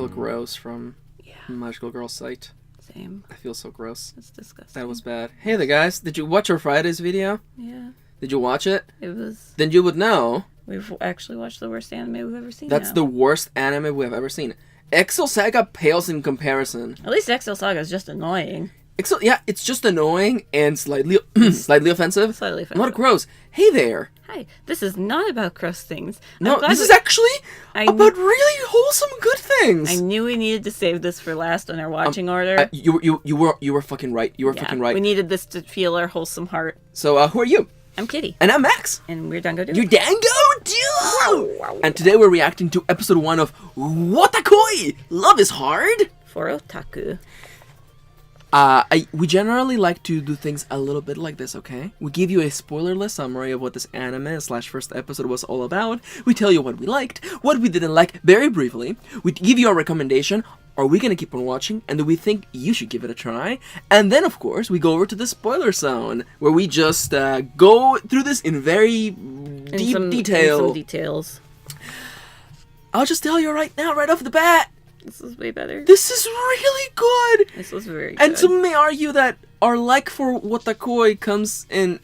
feel gross from Magical Girl's site. Same. I feel so gross. It's disgusting. That was bad. Hey there, guys. Did you watch our Friday's video? Yeah. Did you watch it? It was... Then you would know. We've actually watched the worst anime we've ever seen. That's the worst anime we have ever seen. Exo Saga pales in comparison. At least Exo Saga is just annoying. It's just annoying and slightly offensive. Slightly offensive. Not gross. Hey there. Hi. This is not about gross things. No, this is actually about really wholesome good things. I knew we needed to save this for last on our watching order. You were fucking right. You were fucking right. We needed this to feel our wholesome heart. So who are you? I'm Kitty. And I'm Max. And we're Dango Duo. You're Dango Duo! And today we're reacting to episode 1 of Wotakoi! Love is hard! For Otaku. We generally like to do things a little bit like this, okay? We give you a spoilerless summary of what this anime / first episode was all about. We tell you what we liked, what we didn't like very briefly. We give you a recommendation. Are we gonna keep on watching? And do we think you should give it a try? And then, of course, we go over to the spoiler zone, where we just go through this in very deep detail. In some details. I'll just tell you right now, right off the bat. This is way better. This is really good. This was very good. And some may argue that our like for Wotakoi comes in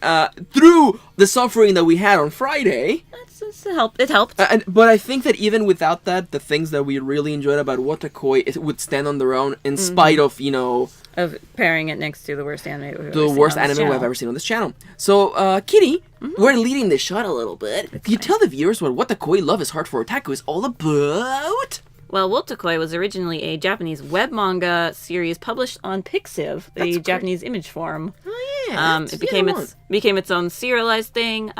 through the suffering that we had on Friday. It helped. But I think that even without that, the things that we really enjoyed about Wotakoi, it would stand on their own in spite of, of pairing it next to the worst anime we've ever seen on this channel. So, Kitty, we're leading the shot a little bit. Can you tell the viewers what Wotakoi Love is Hard for Otaku is all about? Well, Wotakoi was originally a Japanese web manga series published on Pixiv, the Japanese image form. Oh yeah. It became its own serialized thing.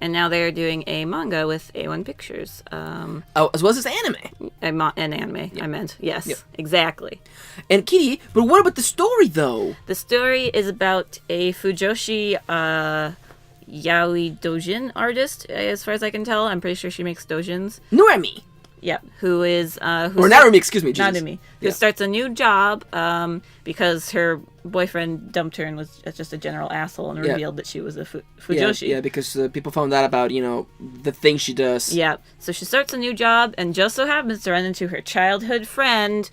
And now they are doing a manga with A1 Pictures. As well as this anime. An anime, yeah. I meant. Yes, yeah. Exactly. And Kitty, but what about the story, though? The story is about a Fujoshi yaoi dojin artist, as far as I can tell. I'm pretty sure she makes dojins. Norami. Yeah, who is... Narumi, excuse me. Narumi. Who starts a new job because her boyfriend dumped her and was just a general asshole and revealed that she was a Fujoshi. Yeah, because people found out about, the thing she does. Yeah, so she starts a new job and just so happens to run into her childhood friend,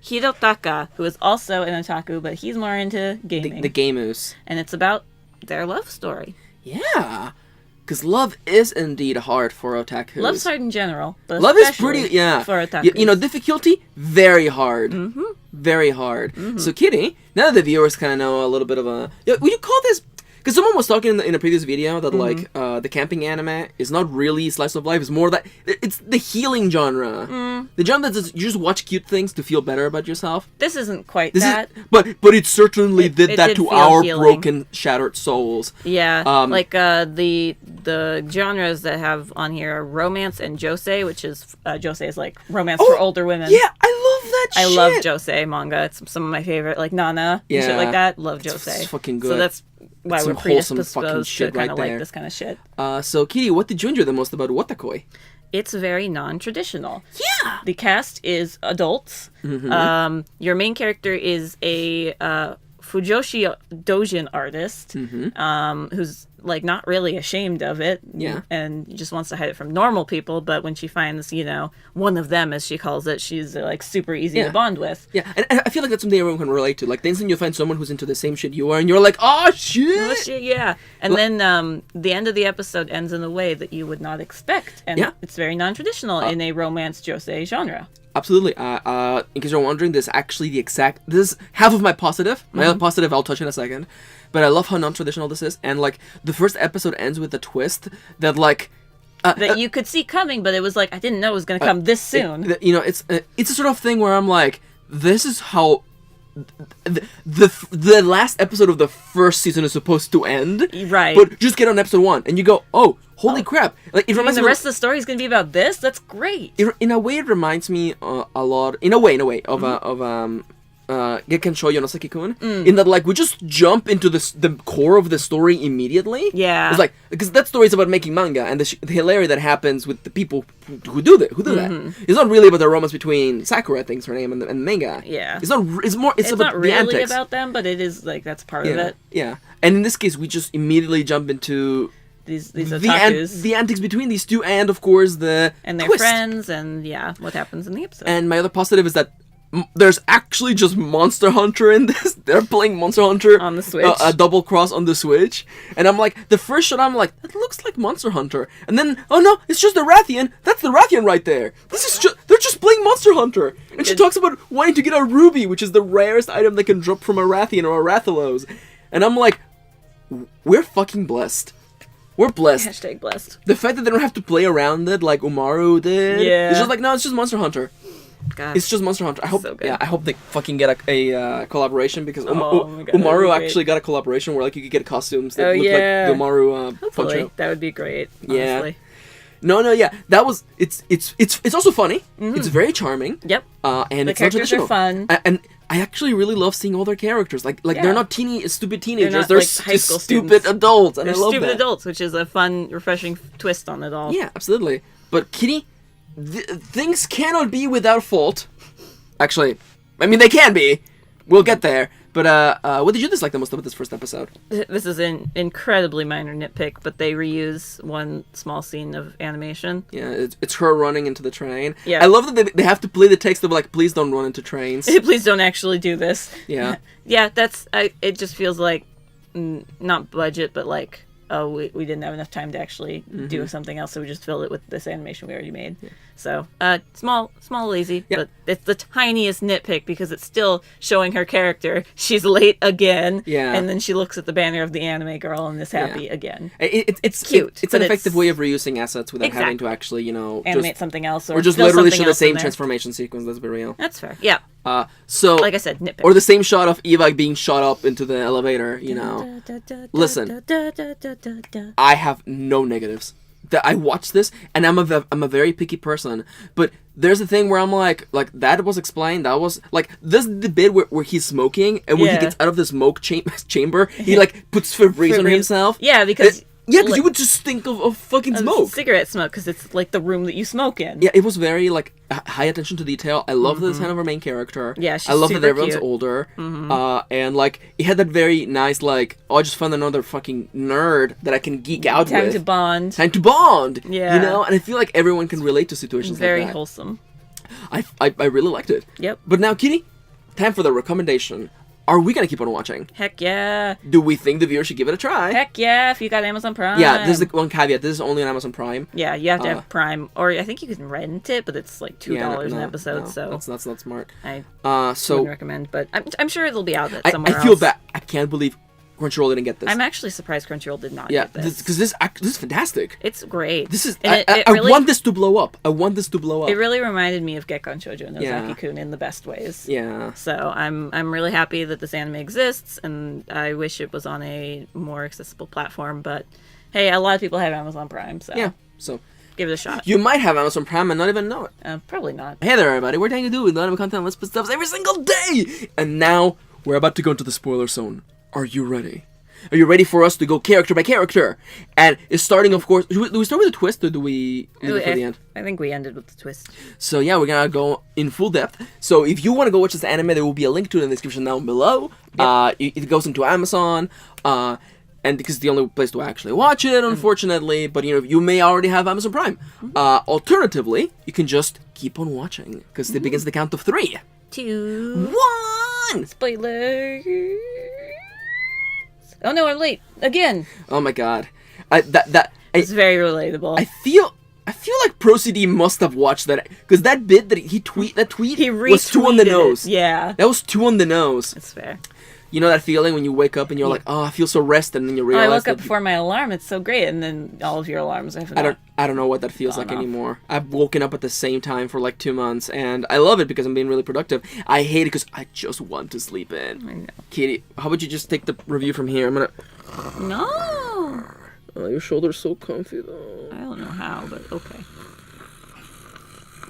Hirotaka, who is also an otaku, but he's more into gaming. The gamus. And it's about their love story. Yeah. Because love is indeed hard for otakus. Love's hard in general, but love is pretty, for otakus. Difficulty, very hard. Mm-hmm. Very hard. Mm-hmm. So, Kitty, now that the viewers kind of know a little bit of a... Would you call this... Because someone was talking in a previous video that, the camping anime is not really slice of life. It's more that... It's the healing genre. The genre that you just watch cute things to feel better about yourself. This isn't quite that. But it certainly did that to our healing. Broken, shattered souls. Yeah. The genres that have on here are romance and josei, which is... josei is like romance for older women. Yeah, I love that shit. I love josei manga. It's some of my favorite. Like Nana and shit like that. Love josei. It's fucking good. So that's... why we're predisposed to kind of like this kind of shit. So, Kitty, what did you enjoy the most about Wotakoi? It's very non-traditional. Yeah! The cast is adults. Mm-hmm. Your main character is a Fujoshi dojin artist who's like not really ashamed of it. Yeah. And just wants to hide it from normal people, but when she finds, one of them, as she calls it, she's like super easy to bond with. Yeah, and I feel like that's something everyone can relate to. Like, the instant you find someone who's into the same shit you are, and you're like, oh, shit! Oh, shit, yeah. And then the end of the episode ends in a way that you would not expect. And it's very non-traditional in a romance josei genre. Absolutely. In case you're wondering, this is half of my positive. My other positive I'll touch in a second. But I love how non-traditional this is. And, the first episode ends with a twist that, that you could see coming, but it was like, I didn't know it was going to come this soon. It's a sort of thing where I'm like, this is how... The last episode of the first season is supposed to end. Right. But just get on episode 1, and you go, oh, holy crap. Like, it reminds me the rest of the story is going to be about this? That's great. In a way, it reminds me a lot... In a way, of Gekken Shoujo no Seki-kun, in that, we just jump into the core of the story immediately. Yeah. It's because that story is about making manga, and the hilarity that happens with the people who do that. It's not really about the romance between Sakura, I think's her name, and the manga. Yeah. It's about not really the antics. about them, but it is, that's part of it. Yeah. And in this case, we just immediately jump into... these otakus. The antics between these two, and of course the and their twist. friends, and what happens in the episode. And my other positive is that there's actually just Monster Hunter in this. They're playing Monster Hunter on the Switch. A double cross on the Switch. And I'm like, the first shot I'm like, that looks like Monster Hunter. And then, oh no, it's just the Rathian. That's the Rathian right there. They're just playing Monster Hunter. And she talks about wanting to get a ruby, which is the rarest item that can drop from a Rathian or a Rathalos. And I'm like, we're fucking blessed. We're blessed. Hashtag blessed. The fact that they don't have to play around it like Umaru did. Yeah. It's just like, no, it's just Monster Hunter. God. It's just Monster Hunter. I hope. So good. I hope they fucking get a collaboration because Oh my God, that'd Umaru be great. actually got a collaboration where like you could get costumes that Oh, look yeah. like the Umaru Hopefully, poncho. that would be great. Yeah. Honestly. No, yeah. That was. It's also funny. It's very charming. Yep. And The it's not characters are traditional. fun. And I actually really love seeing all their characters. Like Yeah. they're not stupid teenagers. not, They're like, high school stupid students. adults, and They're I love stupid that. adults, which is a fun, refreshing twist on it all. Yeah, absolutely. But Kitty, things cannot be without fault. Actually, I mean they can be. We'll get there. But what did you dislike the most about this first episode? This is an incredibly minor nitpick, but they reuse one small scene of animation. Yeah, it's her running into the train. Yeah. I love that they have to play the text of like, please don't run into trains. Please don't actually do this. Yeah. Yeah, it just feels like, not budget, but like, oh, we didn't have enough time to actually do something else, so we just filled it with this animation we already made. Yeah. So, small, lazy, but it's the tiniest nitpick because it's still showing her character. She's late again, and then she looks at the banner of the anime girl and is happy again. It's cute. It's an effective way of reusing assets without Exactly. having to actually, animate something else, or just fill literally something show the else in same there. transformation sequence. Let's be real. That's fair. Yeah. So like I said, nitpick. or the same shot of Eva being shot up into the elevator. Listen, I have no negatives. That I watched this, and I'm a very picky person. But there's a thing where I'm like that was explained. That was like this is the bit where he's smoking, and when he gets out of the smoke chamber, he like puts Febreze on himself. Yeah, because you would just think of fucking smoke. Cigarette smoke, because it's like the room that you smoke in. Yeah, it was very like high attention to detail. I love the design of our main character. Yeah, she's I love that super everyone's cute. older. And like it had that very nice like, oh, I just found another fucking nerd that I can geek out with. Time to bond. Time to bond. Yeah. And I feel like everyone can relate to situations Very like that. wholesome. I really liked it. Yep. But now, Kitty, time for the recommendation. Are we gonna keep on watching? Heck yeah. Do we think the viewer should give it a try? Heck yeah, if you got Amazon Prime. Yeah, this is the one caveat. This is only on Amazon Prime. Yeah, you have to have Prime, or I think you can rent it, but it's like $2 an episode. No, so that's not smart. I so wouldn't recommend, but I'm sure it'll be out somewhere I feel else. bad. I can't believe Crunchyroll didn't get this. I'm actually surprised Crunchyroll did not yeah, get this. because this is fantastic. It's great. This is And I really, want this to blow up. I want this to blow up. It really reminded me of Gekon Shoujo no Yeah. Zaki-kun in the best ways. Yeah. So I'm really happy that this anime exists, and I wish it was on a more accessible platform. But hey, a lot of people have Amazon Prime, so Yeah. So give it a shot. you might have Amazon Prime and not even know it. Probably not. Hey there, everybody. We're Dango Duo with anime content. Let's put stuff every single day. And now we're about to go into the spoiler zone. Are you ready? Are you ready for us to go character by character? And it's starting, of course. Do we start with a twist, or do we leave it for the end? I think we ended with the twist. So yeah, we're gonna go in full depth. So if you want to go watch this anime, there will be a link to it in the description down below. Yep. It goes into Amazon, and because it's the only place to actually watch it, unfortunately. But you may already have Amazon Prime. Alternatively, you can just keep on watching because it begins the count of 3, 2, 1. spoiler. Oh no, I'm late again. Oh my god, It's very relatable. I feel like ProCD must have watched that because that bit that he was too on the retweeted it. nose. Yeah, That was too on the nose. that's fair. You know that feeling when you wake up and you're like, oh, I feel so rested, and then you realize I woke that up before my alarm. It's so great, and then all of your alarms have not. I don't know what that feels like off. anymore. I've woken up at the same time for like 2 months, and I love it because I'm being really productive. I hate it because I just want to sleep in. I know. Katie, how about you just take the review from here? I'm gonna. No, Oh, your shoulder's so comfy though. I don't know how, but okay.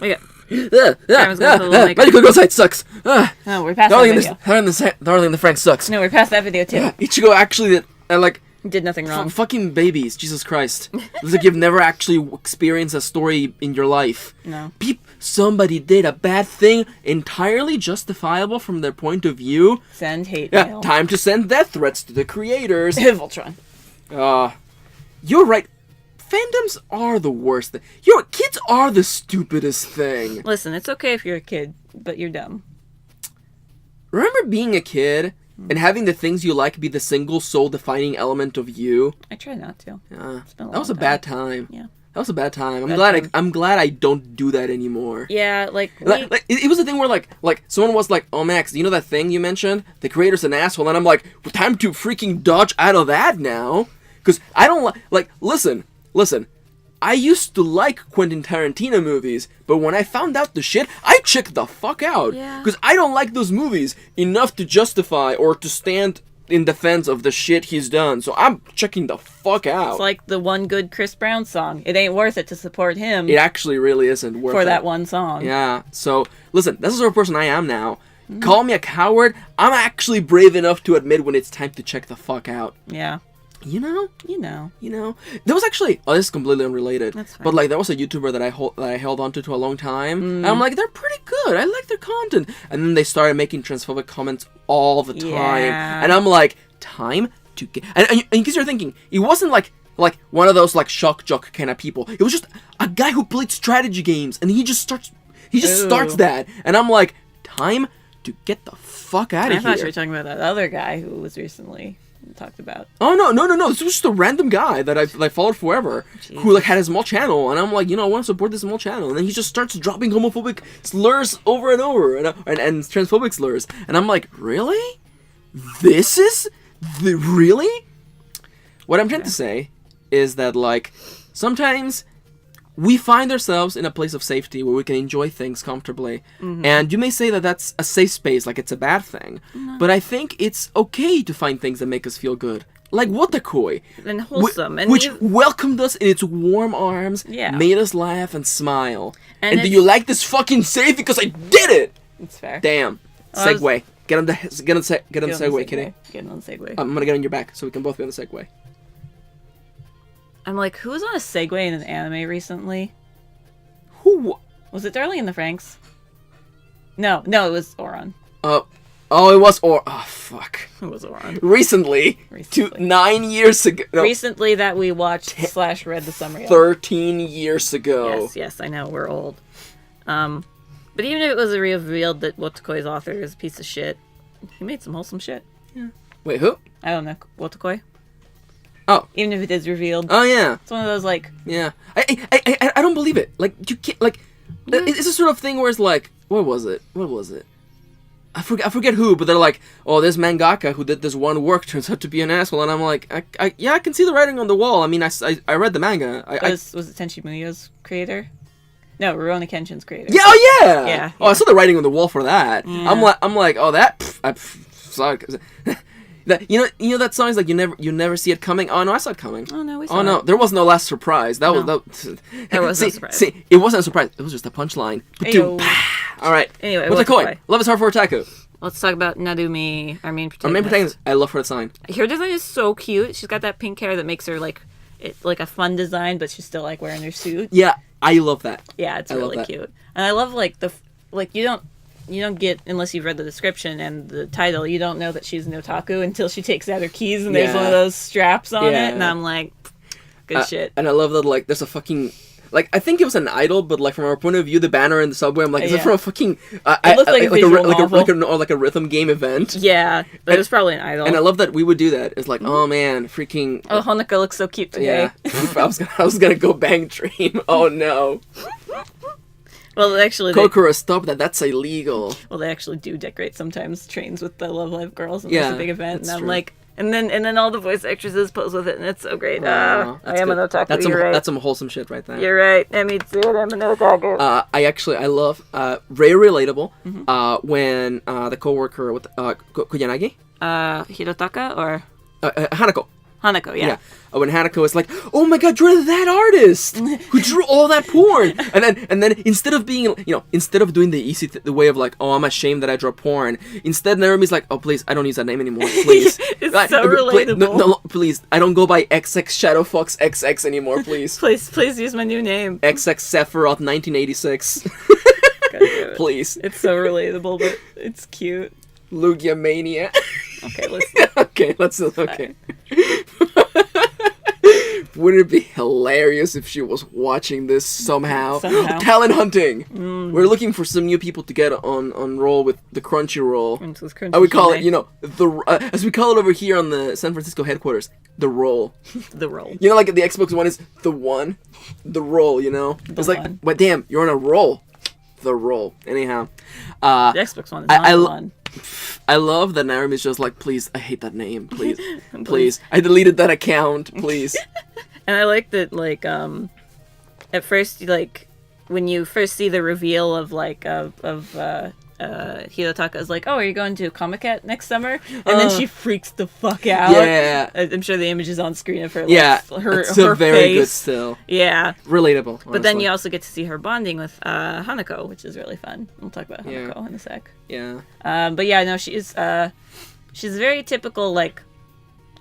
Okay. Medical Girl site sucks. No, we're past that video. Darling the Frank sucks. No, we're past that video too. Ichigo actually like Did nothing wrong. fucking babies. Jesus Christ. It's like you've never actually experienced a story in your life. No. Somebody did a bad thing, entirely justifiable from their point of view. Send hate Yeah, mail. time to send death threats to the creators. Voltron. you're right. Fandoms are the worst thing. Kids are the stupidest thing. Listen, it's okay if you're a kid, but you're dumb. Remember being a kid and having the things you like be the single soul defining element of you? I try not to. Yeah, It's been a that was a long bad time. Yeah. That was a bad time. Bad I'm glad I don't do that anymore. Yeah, It was a thing where like someone was like, "Oh Max, you know that thing you mentioned? The creator's an asshole," and I'm like, well, "Time to freaking dodge out of that now," because I don't like. Listen. I used to like Quentin Tarantino movies, but when I found out the shit, I checked the fuck out. Yeah. Because I don't like those movies enough to justify or to stand in defense of the shit he's done. So I'm checking the fuck out. It's like the one good Chris Brown song. It ain't worth it to support him It actually really isn't worth it. for that one song. Yeah. So, listen, this is the sort of person I am now. Call me a coward. I'm actually brave enough to admit when it's time to check the fuck out. Yeah. You know? You know. There was actually, this is completely unrelated. That's fine. But like, there was a YouTuber that I held onto to a long time. And I'm like, they're pretty good. I like their content. And then they started making transphobic comments all the time. Yeah. And I'm like, time to get... And in case you're thinking, it wasn't like one of those like shock jock kind of people. It was just a guy who played strategy games. And he just starts that. And I'm like, time to get the fuck out of here. I thought you were talking about that other guy who was recently talked about. Oh no! This was just a random guy that I followed forever, who like had a small channel, and I'm like, I want to support this small channel, and then he just starts dropping homophobic slurs over and over, and transphobic slurs, and I'm like, really? This is really? What I'm trying to say is that like sometimes we find ourselves in a place of safety where we can enjoy things comfortably. Mm-hmm. And you may say that that's a safe space, like it's a bad thing. No. But I think it's okay to find things that make us feel good. Like Wotakoi. And wholesome. Which welcomed us in its warm arms, made us laugh and smile. And do you like this fucking save? Because I did it! It's fair. Damn. Segway. Get on the Segway, Kitty. Get on the Segway. I'm gonna get on your back so we can both be on the Segway. I'm like, who was on a Segway in an anime recently? Who? Was it Darling in the Franxx? No, it was Oran. It was Oh, fuck. It was Oran. Recently. 9 years ago. No, recently that we watched / read the summary of. 13 years ago. Yes, I know, we're old. But even if it was revealed that Wotakoi's author is a piece of shit, he made some wholesome shit. Yeah. Wait, who? I don't know. Wotakoi? Oh. Even if it is revealed. Oh, yeah. It's one of those, like... Yeah. I don't believe it. Like, you can't, like... Yeah. It's a sort of thing where it's like... What was it? I forget who, but they're like, oh, this mangaka who did this one work turns out to be an asshole, and I'm like, I can see the writing on the wall. I mean, I read the manga. Was it Tenchi Muyo's creator? No, Rurouni Kenshin's creator. Yeah, oh, yeah! Yeah. Oh, I saw the writing on the wall for that. Yeah. I'm like, oh, that... Sorry. That, you know that song is like you never see it coming. Oh no, I saw it coming. Oh no, we saw it. Oh no, there was no last surprise. There was no surprise. See, it wasn't a surprise. It was just a punchline. All right. Anyway, Wotakoi. Love is hard for Otaku. Let's talk about Nadumi, our main protagonist. Our main protagonist. I love her design. Her design is so cute. She's got that pink hair that makes her like a fun design, but she's still like wearing her suit. Yeah, I love that. Yeah, it's really cute, and I love like you don't get, unless you've read the description and the title, you don't know that she's an otaku until she takes out her keys and there's one of those straps on it, and I'm like, good shit. And I love that, like, there's a fucking... Like, I think it was an idol, but, like, from our point of view, the banner in the subway, I'm like, is it from a fucking... it looks like a visual novel. Or like a rhythm game event. Yeah, but it was probably an idol. And I love that we would do that. It's like, oh, man, freaking... Oh, Honoka looks so cute today. Yeah. I was gonna go bang Dream. Oh, no. Well, actually, Kokoro, stop that. That's illegal. Well, they actually do decorate sometimes trains with the Love Live girls, and there's a big event, and I'm like, and then all the voice actresses pose with it, and it's so great. I am an otaku. You're right. That's some wholesome shit right there. You're right. Me too. I'm an otaku. I love very relatable. When the coworker with Koyanagi, Hirotaka or Hanako, yeah. When Hanako is like, "Oh my God, you're that artist who drew all that porn," and then instead of being, instead of doing the easy the way of like, "Oh, I'm ashamed that I draw porn," instead Narumi's like, "Oh, please, I don't use that name anymore, please." It's so relatable. No, please, I don't go by XX Shadowfox XX anymore, please. please use my new name. XX Sephiroth 1986. Please. It's so relatable, but it's cute. Lugia Mania. Okay, let's. Okay. Wouldn't it be hilarious if she was watching this somehow? Talent hunting! We're looking for some new people to get on roll with the Crunchyroll. I would call it, as we call it over here on the San Francisco headquarters, the roll. The roll. You know, like the Xbox One is the one? The roll, you know? It's like, but damn, you're on a roll. The roll. Anyhow. The Xbox One is not the one. I love that Narumi's just like, please, I hate that name, please. Please. I deleted that account, please. And I like that, like, at first, like, when you first see the reveal of, like, Hirotaka is like, oh, are you going to Comic-Con next summer? And then she freaks the fuck out. Yeah. I'm sure the image is on screen of her. Like, yeah. Her very face. good still. Yeah. Relatable. Honestly. But then you also get to see her bonding with Hanako, which is really fun. We'll talk about Hanako in a sec. Yeah. But yeah, no, she's very typical, like,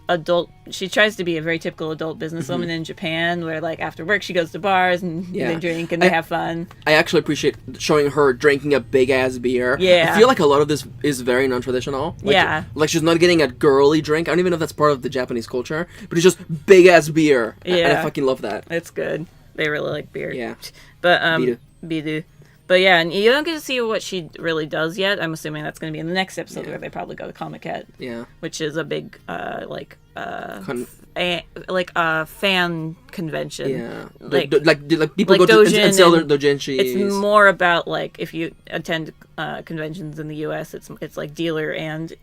adult. She tries to be a very typical adult businesswoman in Japan, where, like, after work she goes to bars and they drink and they have fun. I actually appreciate showing her drinking a big ass beer. Yeah. I feel like a lot of this is very non-traditional. Like, like she's not getting a girly drink. I don't even know if that's part of the Japanese culture, but it's just big ass beer. Yeah. And I fucking love that. It's good. They really like beer. Yeah. But Bidu. But yeah, and you don't get to see what she really does yet. I'm assuming that's going to be in the next episode where they probably go to Comic-Con. Yeah. Which is a big, fan convention. Yeah. Like people like go to Dojin and sell their doujinshis. It's more about, like, if you attend conventions in the U.S., it's like dealer and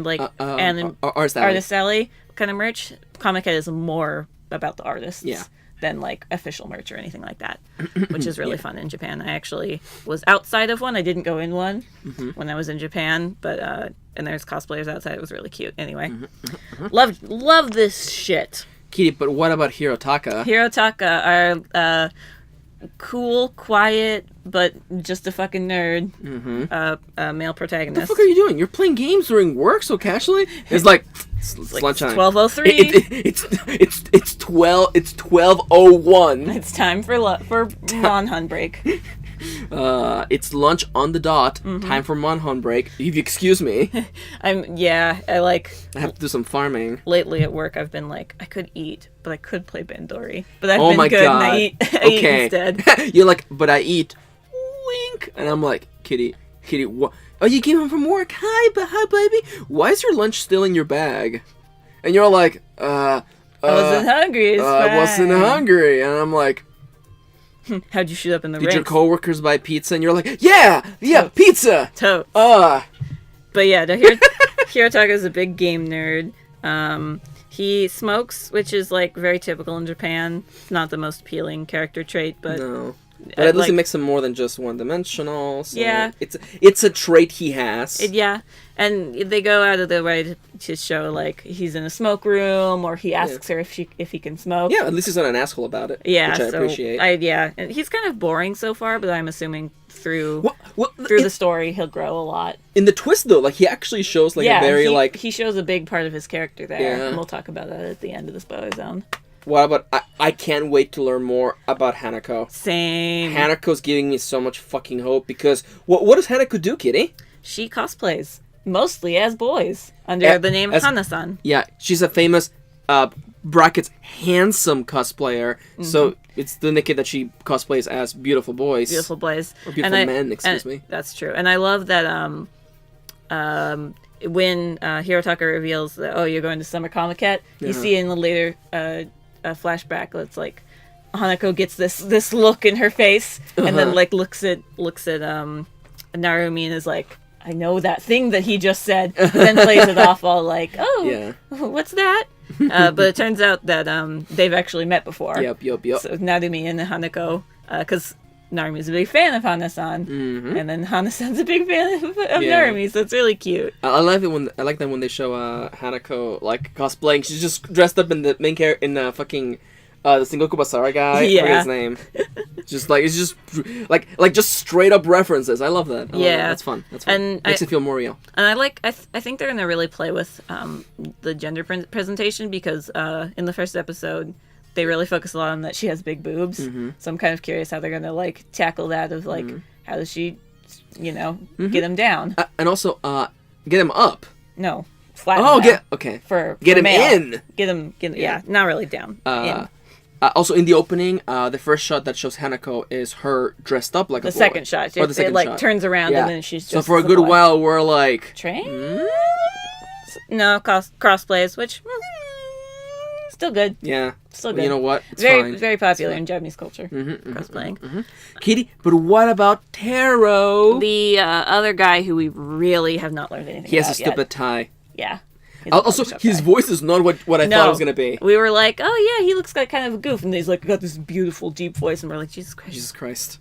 artist alley kind of merch. Comic-Con is more about the artists. Yeah. Than, like, official merch or anything like that, which is really fun in Japan. I actually was outside of one. I didn't go in one when I was in Japan, but and there's cosplayers outside. It was really cute. Anyway, love this shit. Kitty, but what about Hirotaka? Hirotaka are cool, quiet, but just a fucking nerd. Male protagonist. What the fuck are you doing? You're playing games during work so casually? It's like it's like lunchtime. 12:03. It's 12:01. It's time for Monhun break. It's lunch on the dot. Time for Monhun break. If you excuse me. I have to do some farming. Lately at work, I've been like, I could eat, but I could play Bandori. But I've been my good God. and I eat instead. You're like, but I eat. Wink. And I'm like, Kitty, what? Oh, you came home from work. Hi, baby. Why is your lunch still in your bag? And you're like, I wasn't hungry. I wasn't hungry. And I'm like, how'd you shoot up in the did ranks? your coworkers buy pizza? And you're like, yeah, pizza. Totes. But yeah, Hirotaka is a big game nerd. He smokes, which is, like, very typical in Japan. Not the most appealing character trait, but no. But at least it makes him more than just one-dimensional. So yeah. It's a trait he has. And they go out of their way to show, like, he's in a smoke room, or he asks her if he can smoke. Yeah, at least he's not an asshole about it. Yeah, which I appreciate. And he's kind of boring so far, but I'm assuming through the story he'll grow a lot. In the twist, though, like, he actually shows, like, a very, he shows a big part of his character there. Yeah. And we'll talk about that at the end of the spoiler zone. What about... I can't wait to learn more about Hanako. Same. Hanako's giving me so much fucking hope, because... What does Hanako do, Kitty? She cosplays, mostly as boys, under the name Hana-san. Yeah, she's a famous, brackets, handsome cosplayer, so it's the Nikkei that she cosplays as beautiful boys. Beautiful boys. Or beautiful men, excuse me. That's true. And I love that, when Hirotaka reveals that, oh, you're going to Summer Comic-Con, you see in the later flashback, it's like Hanako gets this look in her face, and then, like, looks at Narumi and is like, I know that thing that he just said, and then plays it off all like, oh, what's that? But it turns out that they've actually met before. Yep. So Narumi and Hanako, because Narumi's a big fan of Hana-san, and then Hana-san's a big fan of Narumi, so it's really cute. I like that when they show Hanako, like, cosplaying. She's just dressed up in the main character in the fucking the Sengoku Basara guy. I forget his name. Just like it's just like just straight up references. I love that. That's fun. And makes it feel more real. And I think they're gonna really play with the gender presentation, because in the first episode they really focus a lot on that she has big boobs. So I'm kind of curious how they're gonna, like, tackle that of, like, how does she, get them down? And also get them up. No. flatten Oh, down okay. for Get him male. in. Get him, yeah, not really down. In. Also, in the opening, the first shot that shows Hanako is her dressed up like a boy. The second shot. Or the second it like shot. turns around and then she's just So for a good while, we're like... No, crossplays, which... still good. Yeah. Still good. You know what? It's very, fine. very popular in Japanese culture. Cosplaying. Kitty, but what about Taro? The other guy who we really have not learned anything about He has a yet. stupid tie. Yeah. Also, his voice is not what I thought it was going to be. We were like, oh yeah, he looks like kind of a goof. And he's like, got this beautiful deep voice. And we're like, Jesus Christ. Jesus Christ.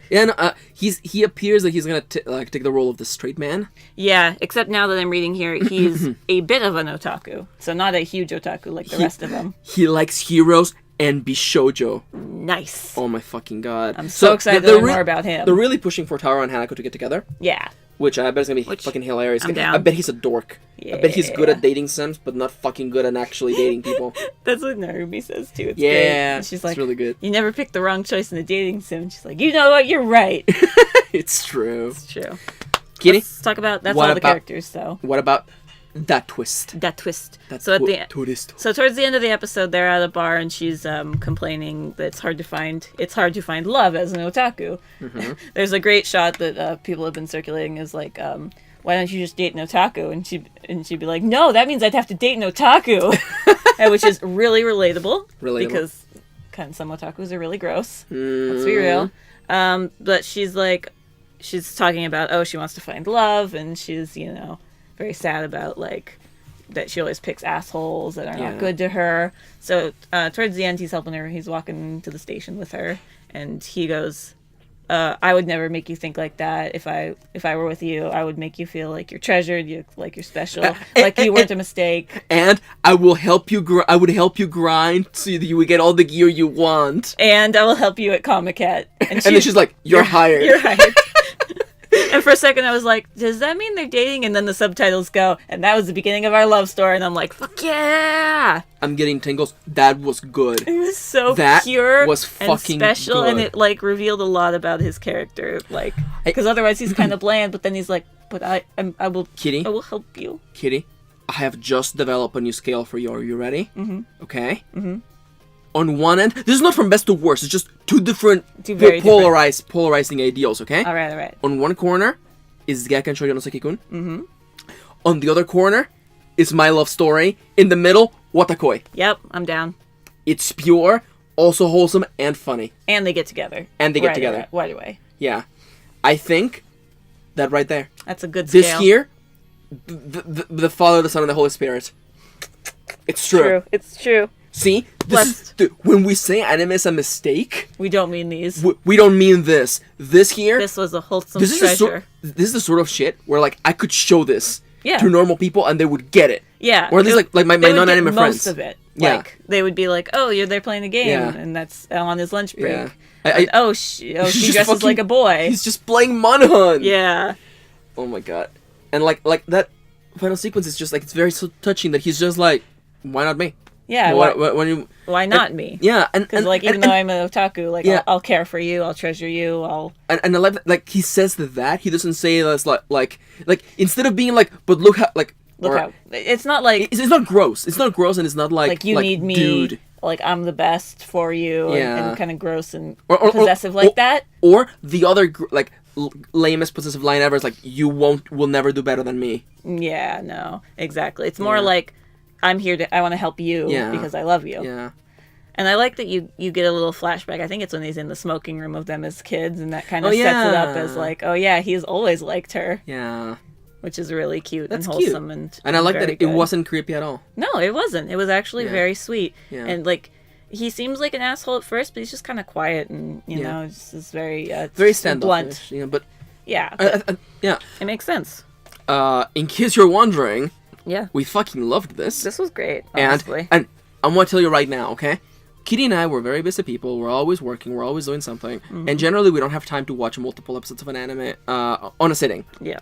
Yeah, no, he appears that he's going to take the role of the straight man. Yeah, except now that I'm reading here, he's a bit of an otaku. So not a huge otaku like the rest of them. He likes heroes and bishoujo. Nice. Oh my fucking god. I'm so excited to learn more about him. They're really pushing for Taro and Hanako to get together. Yeah. Which I bet is going to be fucking hilarious. I'm down. I bet he's a dork. Yeah. I bet he's good at dating sims, but not fucking good at actually dating people. That's what Narumi says too. It's great. And she's like, it's really good. You never picked the wrong choice in the dating sim. She's like, you know what? You're right. It's true. It's true. Kitty? Let's talk about, that's all the characters, so. What about that twist? That twist. So towards the end of the episode, they're at a bar and she's complaining that it's hard to find love as an otaku. There's a great shot that people have been circulating is like, why don't you just date an otaku? And she'd be like, no, that means I'd have to date an otaku, which is really relatable. Because kind of some otakus are really gross. Let's be real. But she's talking about, she wants to find love, and she's, very sad about, that she always picks assholes that are not good to her. So, towards the end, he's helping her. He's walking to the station with her, and he goes, I would never make you think like that. If I were with you, I would make you feel like you're treasured, you're stressed, like you weren't a mistake. And I will help you. I would help you grind so that you would get all the gear you want. And I will help you at Comic Cat. And then she's like, "You're hired." You're hired. And for a second, I was like, "Does that mean they're dating?" And then the subtitles go, and that was the beginning of our love story. And I'm like, "Fuck yeah!" I'm getting tingles. That was good. It was so pure was fucking and special, good. And it revealed a lot about his character, because otherwise he's kind of bland. But then he's like, "But I will, Kitty, I will help you." Kitty, I have just developed a new scale for you. Are you ready? Okay. On one end, this is not from best to worst. It's just two polarizing ideals. Okay. All right. On one corner is Gakken Shoujo no Seki-kun. On the other corner is my love story. In the middle, Wotakoi. Yep, I'm down. It's pure, also wholesome, and funny. And they get together. Right away. Yeah. I think that right there. That's a good scale. This here, the Father, the Son, and the Holy Spirit. It's true. It's true. See? When we say anime is a mistake... We don't mean these. We don't mean this. This here... This was a wholesome treasure. This is the sort of shit where, I could show this to normal people and they would get it. Yeah. Or at least, my non-anime friends. Most of it. Yeah. They would be like, oh, they're playing a game, and that's on his lunch break. Yeah. She dresses like a boy. He's just playing Monhun. Yeah. Oh my god. And, that final sequence is just, it's very so touching that he's just like, why not me? Yeah, why not me? Yeah, because even though I'm an otaku, I'll care for you, I'll treasure you, and I love that, he says that he doesn't say that's like instead of being but look how it's not like it's not gross. It's not gross, and it's not like you need me, dude. I'm the best for you, and kind of gross and possessive like that. Or the other lamest possessive line ever is you will never do better than me. Yeah, no, exactly. It's more like. I'm here I want to help you because I love you. Yeah. And I like that you get a little flashback. I think it's when he's in the smoking room of them as kids, and that kind of sets it up as he's always liked her. Yeah. Which is really cute. That's and wholesome cute. And I like that it wasn't creepy at all. No, it wasn't. It was actually very sweet. Yeah. And he seems like an asshole at first, but he's just kind of quiet and just is very standoffish. Blunt. But yeah. It makes sense. In case you're wondering. Yeah. We fucking loved this. This was great, honestly. And I'm going to tell you right now, okay? Kitty and I were very busy people. We're always working. We're always doing something. And generally, we don't have time to watch multiple episodes of an anime on a sitting. Yeah.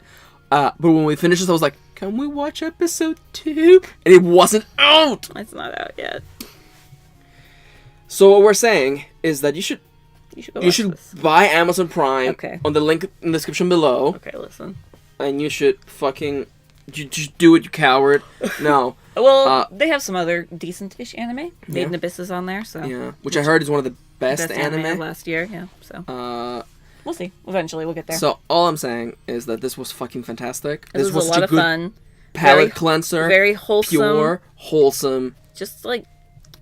But when we finished this, I was like, can we watch episode 2? And it wasn't out! It's not out yet. So what we're saying is that you should buy Amazon Prime on the link in the description below. Okay, listen. And you should fucking Just do it, you coward. No. Well, they have some other decent-ish anime. Made in Abyss is on there, so... Yeah, which I heard is one of the best anime anime. last year, yeah, so... we'll see. Eventually, we'll get there. So, all I'm saying is that this was fucking fantastic. This was a lot of fun. Palate cleanser. Very wholesome. Pure, wholesome. Just, like...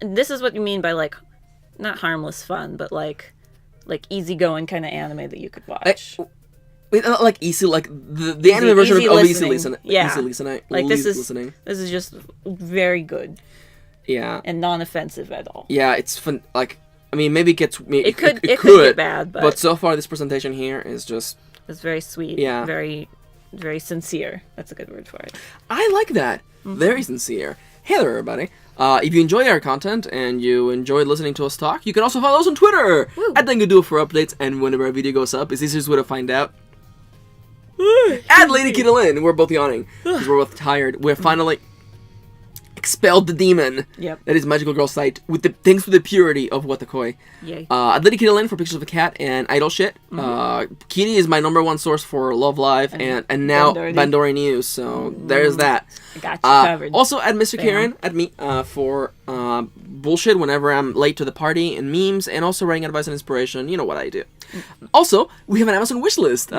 This is what you mean by, like, not harmless fun, but, like easygoing kind of anime that you could watch. Like easy, like the anime version of easy listening. Yeah. Easy listening. Like this is just very good. Yeah. And non-offensive at all. Yeah, it's fun. Like, I mean, maybe it gets it could get bad, but so far this presentation here is just. It's very sweet. Yeah. Very, very sincere. That's a good word for it. I like that. Very sincere. Hey there, everybody. If you enjoy our content and you enjoyed listening to us talk, you can also follow us on Twitter at Dango Duo for updates, and whenever a video goes up, it's the easiest way to find out. At LadyKittyLynn, we're both yawning because we're both tired. We're finally expelled the demon that is Magical Girl Sight thanks to the purity of Wotakoi. Yay. At LadyKittyLynn for pictures of a cat and idol shit. Kitty is my #1 source for Love Live and now Brandor news. So there's that. I got you covered. Also at MistreKirin at me for bullshit whenever I'm late to the party and memes, and also writing advice and inspiration. You know what I do. Also, we have an Amazon wishlist.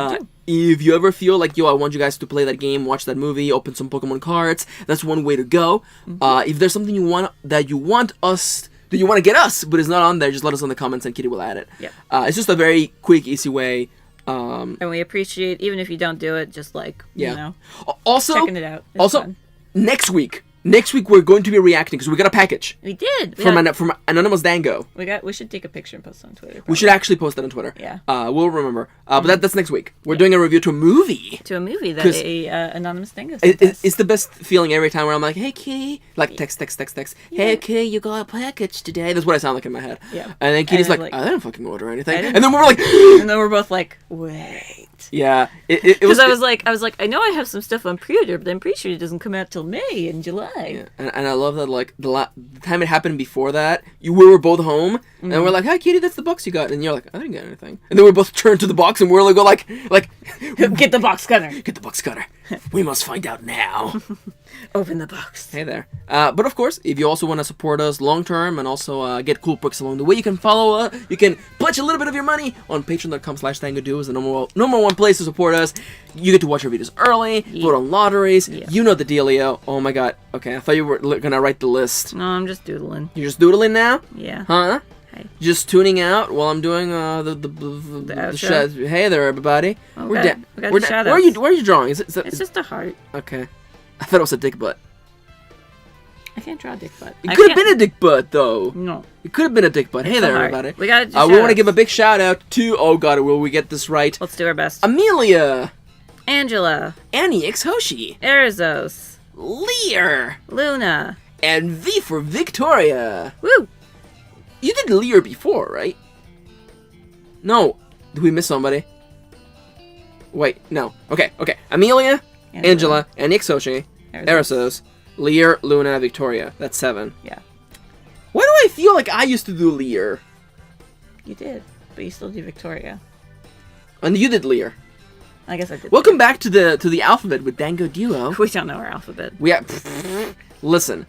If you ever feel like, yo, I want you guys to play that game, watch that movie, open some Pokemon cards, that's one way to go. If there's something you want to get us, but it's not on there, just let us know in the comments and Kitty will add it. It's just a very quick, easy way. And we appreciate, even if you don't do it, just like, you know, also, checking it out. It's fun. Next week we're going to be reacting because we got a package. We did. From Anonymous Dango. We should take a picture and post it on Twitter. Probably. We should actually post that on Twitter. Yeah. We'll remember. But that's next week. We're doing a review to a movie. That Anonymous Dango it's the best feeling every time where I'm like, hey, Kitty. Like, text. Yeah. Hey, Kitty, you got a package today. That's what I sound like in my head. Yeah. And then Kitty's like, I didn't fucking order anything. And then we're both like, wait. Yeah. Because I was like, I know I have some stuff on pre-order, but I'm pretty sure it doesn't come out till May and July. Yeah. And I love that, like, the time it happened before that, we were both home, and we're like, hi, Kitty, that's the box you got. And you're like, I didn't get anything. And then we both turned to the box, and we're like, get the box cutter. Get the box cutter. We must find out now. Open the box. Hey there. But of course, if you also want to support us long term and also get cool perks along the way, you can follow you can pledge a little bit of your money on patreon.com/Dango Duo is the number one place to support us. You get to watch our videos early, vote on lotteries. You know the dealio. Oh my god. Okay, I thought you were gonna write the list. No, I'm just doodling. You're just doodling now? Yeah. Huh? Hey. Just tuning out while I'm doing the shout. Hey there, everybody. Okay. We got shout outs. Where are you drawing? It's just a heart. Okay. I thought it was a dick butt. I can't draw a dick butt. It could have been a dick butt, though. No. It could have been a dick butt. Hey there, everybody. We got we want to give a big shout out to, oh god, will we get this right? Let's do our best. Amelia. Angela. Annie X Hoshi. Erizos. Leire. Luna. And V for Victoria. Woo! You did Leire before, right? No. Did we miss somebody? Wait, no. Okay. Amelia, Angela, Annie X Hoshi, Erizos, Leire, Luna, Victoria. That's 7. Yeah. Why do I feel like I used to do Leire? You did, but you still do Victoria. And you did Leire. I guess I did. Welcome back to the alphabet with Dango Duo. We don't know our alphabet. Listen.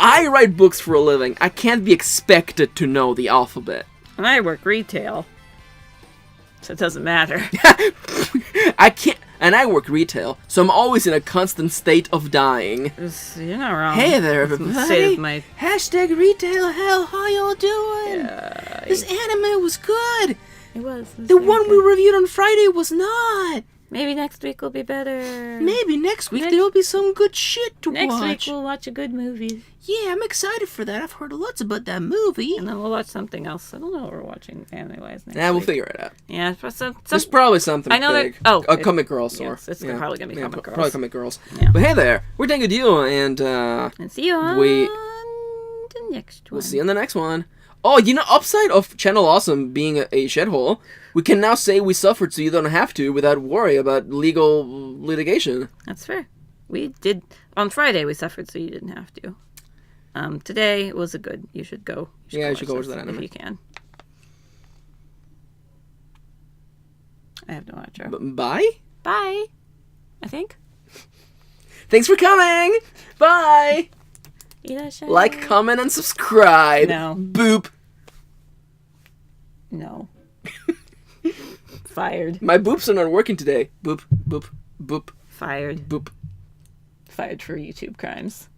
I write books for a living. I can't be expected to know the alphabet. And I work retail, so it doesn't matter. I can't. And I work retail, so I'm always in a constant state of dying. You're not wrong. Hey there, everybody. Hashtag retail hell, how y'all doing? Yeah, this anime was good. It was. The one we reviewed on Friday was not. Maybe next week will be better. Maybe next week there'll be some good shit to watch. Next week we'll watch a good movie. Yeah, I'm excited for that. I've heard lots about that movie. And then we'll watch something else. I don't know what we're watching anime-wise next we'll week. figure it out. Yeah, there's probably something big. Comic Girls. Yes, it's probably going to be Comic Girls. Probably Comic Girls. Yeah. But hey there, we're Dango Duo, and see you on the next one. We'll see you on the next one. Oh, upside of Channel Awesome being a shithole, we can now say we suffered so you don't have to without worry about legal litigation. That's fair. We did. On Friday, we suffered so you didn't have to. Today was a good. You should go. You should go watch that anime. If you can. I have no outro. Bye? Bye. I think. Thanks for coming. Bye. Irashai. Like, comment, and subscribe. No. Boop. No. Fired. My boops are not working today. Boop, boop, boop, Fired. boop. Fired for YouTube crimes.